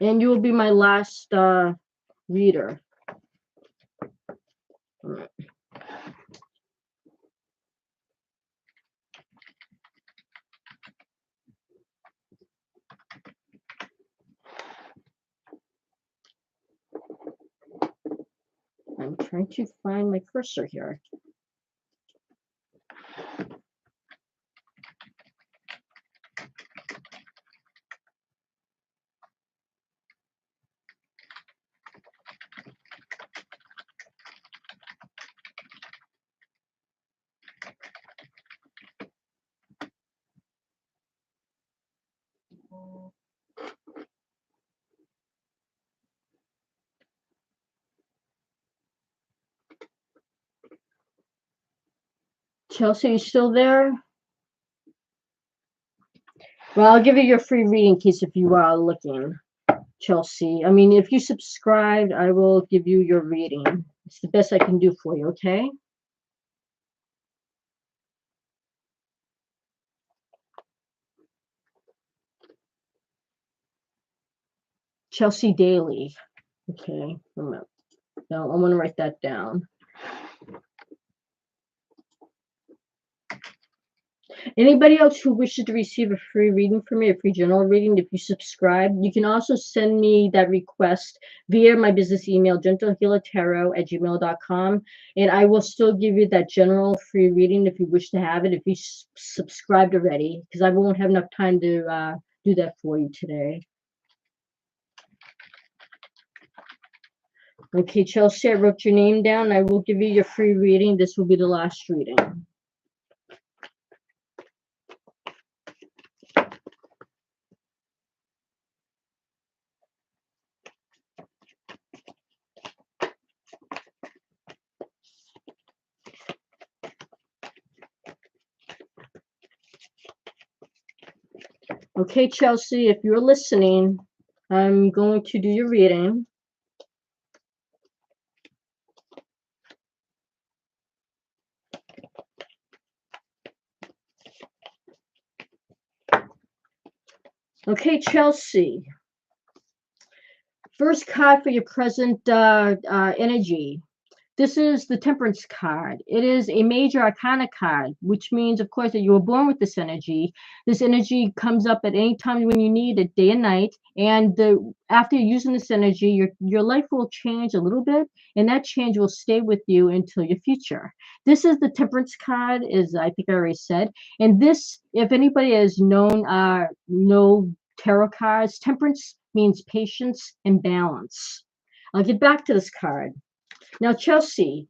And you will be my last reader. All right. I'm trying to find my cursor here. Chelsea, you still there? Well, I'll give you your free reading in case if you are looking, Chelsea. I mean, if you subscribed, I will give you your reading. It's the best I can do for you, okay? Chelsea Daily. Okay. No, I want to write that down. Anybody else who wishes to receive a free reading from me, a free general reading, if you subscribe, you can also send me that request via my business email, gentlehealertarot@gmail.com, and I will still give you that general free reading if you wish to have it, if you subscribed already, because I won't have enough time to do that for you today. Okay, Chelsea, I wrote your name down. I will give you your free reading. This will be the last reading. Okay, Chelsea, if you're listening, I'm going to do your reading. Okay, Chelsea. First card for your present energy. This is the Temperance card. It is a major arcana card, which means, of course, that you were born with this energy. This energy comes up at any time when you need it, day and night. And after you're using this energy, your life will change a little bit, and that change will stay with you until your future. This is the Temperance card, as I think I already said. And this, if anybody has know tarot cards, Temperance means patience and balance. I'll get back to this card. Now, Chelsea,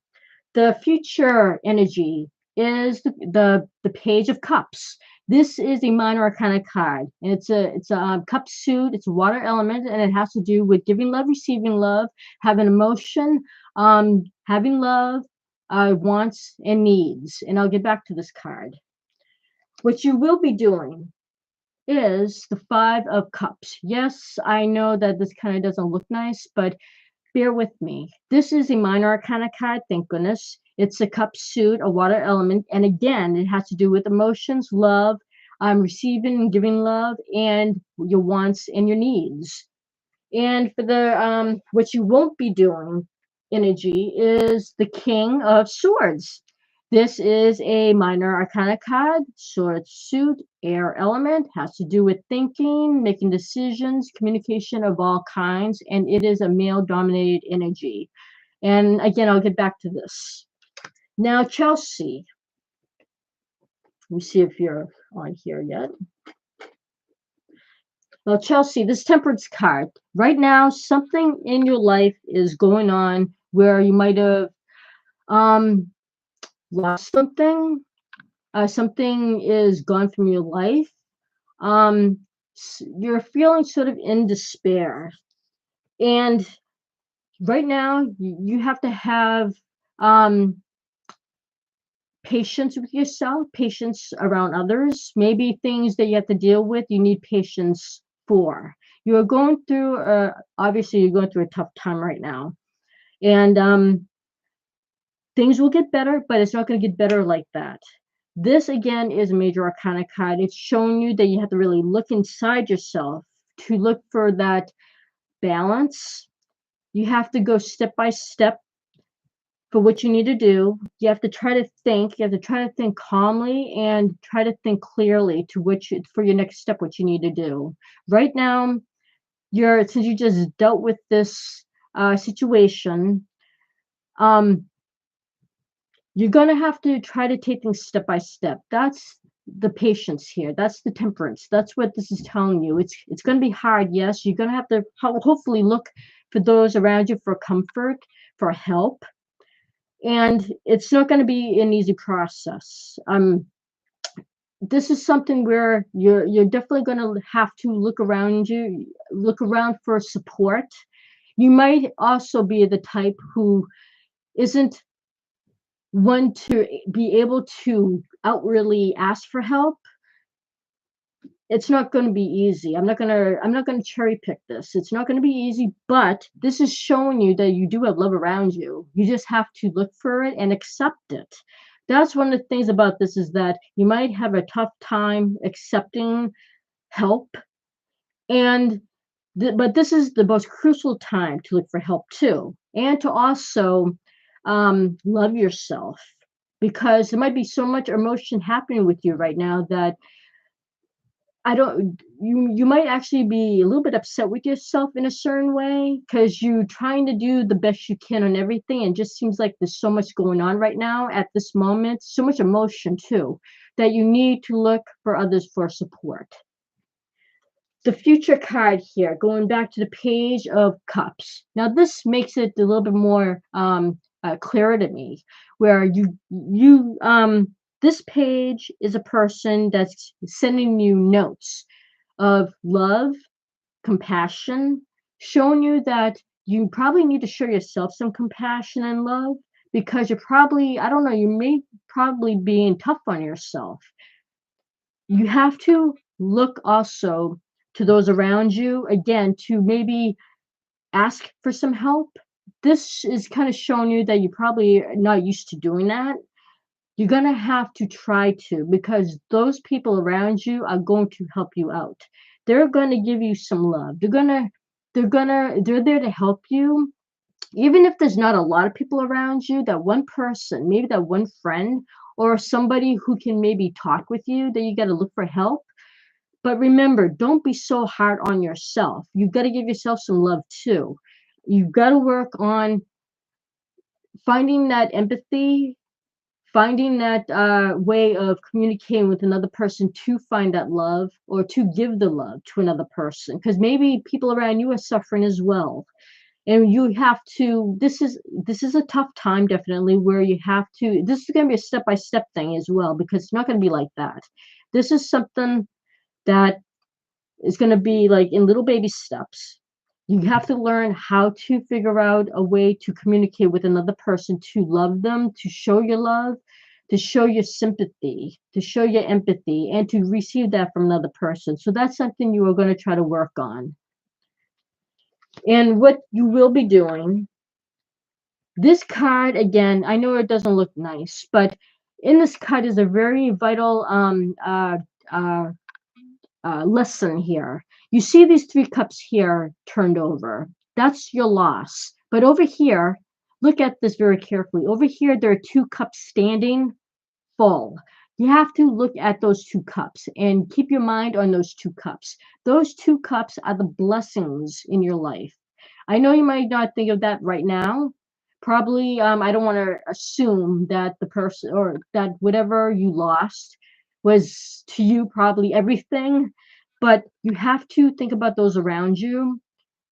the future energy is the Page of Cups. This is a minor arcana card, and it's a cup suit. It's a water element, and it has to do with giving love, receiving love, having emotion, having love, wants and needs. And I'll get back to this card. What you will be doing is the Five of Cups. Yes, I know that this kind of doesn't look nice, but bear with me. This is a minor arcana card, thank goodness. It's a cup suit, a water element, and again, it has to do with emotions, love, receiving and giving love, and your wants and your needs. And for the what you won't be doing, energy, is the King of Swords. This is a minor arcana card, sword suit, air element, has to do with thinking, making decisions, communication of all kinds, and it is a male dominated energy. And again, I'll get back to this. Now, Chelsea, let me see if you're on here yet. Well, Chelsea, this Temperance card, right now, something in your life is going on where you might have lost something. Something is gone from your life. You're feeling sort of in despair. And right now, you have to have patience with yourself, patience around others, maybe things that you have to deal with, you need patience for. You're going through, obviously, you're going through a tough time right now. And things will get better, but it's not going to get better like that. This, again, is a major arcana card. It's showing you that you have to really look inside yourself to look for that balance. You have to go step by step for what you need to do. You have to try to think. You have to try to think calmly and try to think clearly to for your next step, what you need to do. Right now, since you just dealt with this situation, you're going to have to try to take things step by step. That's the patience here. That's the temperance. That's what this is telling you. It's going to be hard, yes. You're going to have to hopefully look for those around you for comfort, for help. And it's not going to be an easy process. This is something where you're definitely going to have to look around for support. You might also be the type who isn't one to be able to outwardly ask for help. It's not going to be easy. I'm not going to cherry pick this. It's not going to be easy, but this is showing you that you do have love around you. You just have to look for it and accept it. That's one of the things about this, is that you might have a tough time accepting help. And But this is the most crucial time to look for help too, and to also love yourself, because there might be so much emotion happening with you right now that I don't you might actually be a little bit upset with yourself in a certain way because you're trying to do the best you can on everything, and just seems like there's so much going on right now at this moment, so much emotion too, that you need to look for others for support. The future card here, going back to the Page of Cups. Now this makes it a little bit more clearer to me, where this page is a person that's sending you notes of love, compassion, showing you that you probably need to show yourself some compassion and love, because you're probably, I don't know, you may probably being tough on yourself. You have to look also to those around you again to maybe ask for some help. This is kind of showing you that you probably are not used to doing that. You're going to have to try to, because those people around you are going to help you out. They're going to give you some love. They're there to help you. Even if there's not a lot of people around you, that one person, maybe that one friend or somebody who can maybe talk with you, that you got to look for help. But remember, don't be so hard on yourself. You've got to give yourself some love too. You've got to work on finding that empathy, finding that way of communicating with another person to find that love or to give the love to another person. Because maybe people around you are suffering as well. And you have to, this is a tough time definitely, where you have to, this is going to be a step-by-step thing as well, because it's not going to be like that. This is something that is going to be like in little baby steps. You have to learn how to figure out a way to communicate with another person, to love them, to show your love, to show your sympathy, to show your empathy, and to receive that from another person. So that's something you are going to try to work on. And what you will be doing, this card again, I know it doesn't look nice, but in this card is a very vital uh, lesson here. You see these three cups here turned over. That's your loss. But over here, look at this very carefully. Over here, there are two cups standing full. You have to look at those two cups and keep your mind on those two cups. Those two cups are the blessings in your life. I know you might not think of that right now. Probably, I don't want to assume that the person or that whatever you lost was to you probably everything, but you have to think about those around you,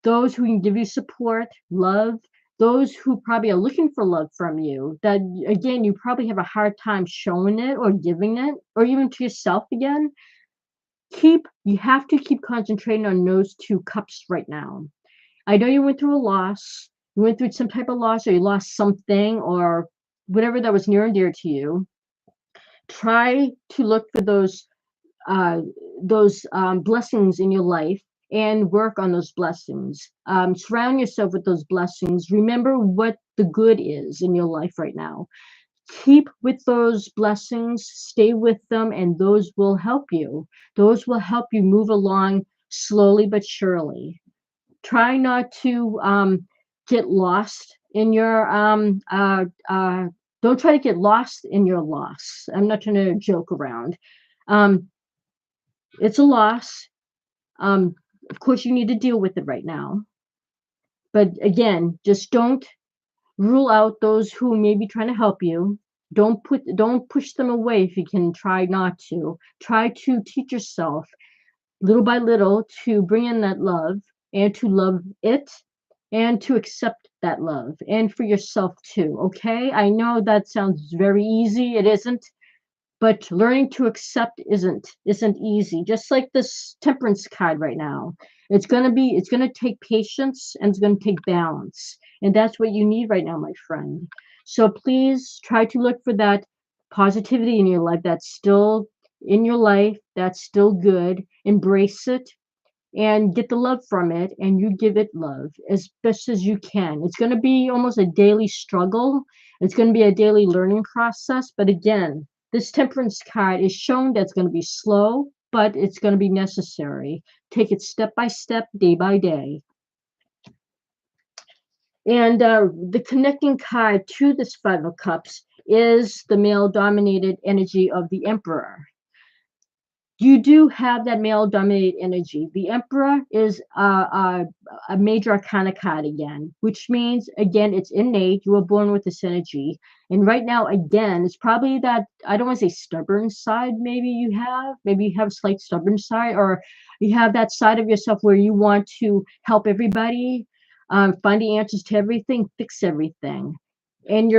those who can give you support, love, those who probably are looking for love from you. That again, you probably have a hard time showing it or giving it, or even to yourself again. You have to keep concentrating on those two cups right now. I know you went through a loss, you went through some type of loss, or you lost something, or whatever that was near and dear to you. Try to look for uh, those blessings in your life and work on those blessings. Surround yourself with those blessings. Remember what the good is in your life right now. Keep with those blessings, stay with them, and those will help you. Those will help you move along slowly but surely. Try not to get lost in your don't try to get lost in your loss. I'm not trying to joke around. um, it's a loss. Of course you need to deal with it right now, but again, just don't rule out those who may be trying to help you. Don't push them away. If you can, try not to. Try to teach yourself little by little to bring in that love, and to love it, and to accept that love, and for yourself too. Okay, I know that sounds very easy. It isn't, but learning to accept isn't easy. Just like this temperance card right now, it's going to take patience, and it's going to take balance, and that's what you need right now, my friend. So please try to look for that positivity in your life, that's still in your life, that's still good. Embrace it and get the love from it, and you give it love as best as you can. It's going to be almost a daily struggle. It's going to be a daily learning process, but again, this temperance card is showing that it's going to be slow but it's going to be necessary. Take it step by step, day by day. And the connecting card to this Five of Cups is the male dominated energy of the Emperor. You do have that male dominated energy. The Emperor is a major arcana card again, which means, again, it's innate. You were born with this energy. And right now, again, it's probably that, I don't want to say stubborn side, maybe you have. Maybe you have a slight stubborn side, or you have that side of yourself where you want to help everybody, find the answers to everything, fix everything. And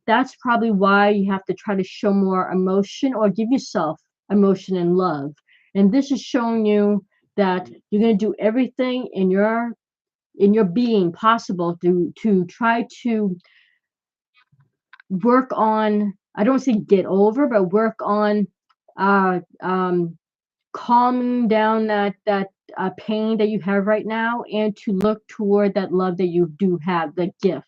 that's probably why you have to try to show more emotion or give yourself emotion and love. And this is showing you that you're going to do everything in your being possible to try to work on, I don't say get over, but work on uh um calming down that pain that you have right now, and to look toward that love that you do have, the gift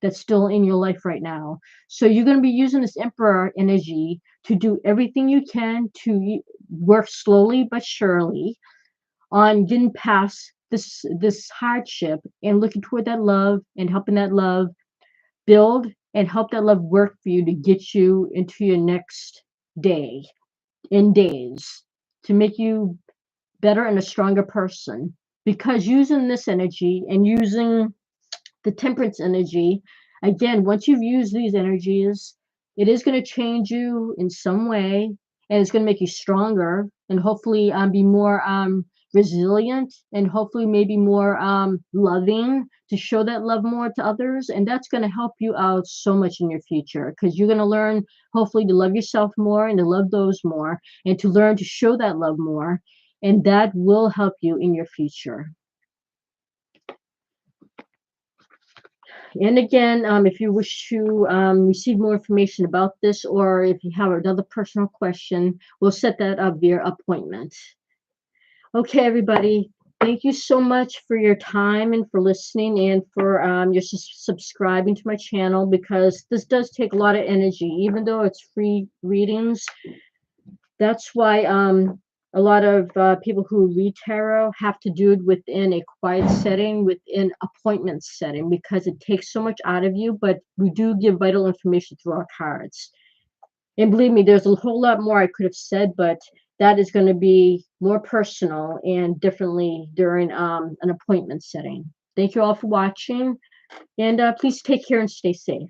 that's still in your life right now. So you're going to be using this Emperor energy to do everything you can to work slowly but surely on getting past this hardship and looking toward that love and helping that love build and help that love work for you to get you into your next day in days, to make you better and a stronger person. Because using this energy and using the temperance energy, again, once you've used these energies, it is going to change you in some way, and it's going to make you stronger, and hopefully be more resilient, and hopefully maybe more loving, to show that love more to others. And that's going to help you out so much in your future, because you're going to learn hopefully to love yourself more and to love those more, and to learn to show that love more, and that will help you in your future. And again, if you wish to receive more information about this, or if you have another personal question, we'll set that up via appointment. Okay, everybody. Thank you so much for your time and for listening, and for your subscribing to my channel, because this does take a lot of energy, even though it's free readings. That's why a lot of people who read tarot have to do it within a quiet setting, within appointment setting, because it takes so much out of you. But we do give vital information through our cards. And believe me, there's a whole lot more I could have said, but that is going to be more personal and differently during an appointment setting. Thank you all for watching, and please take care and stay safe.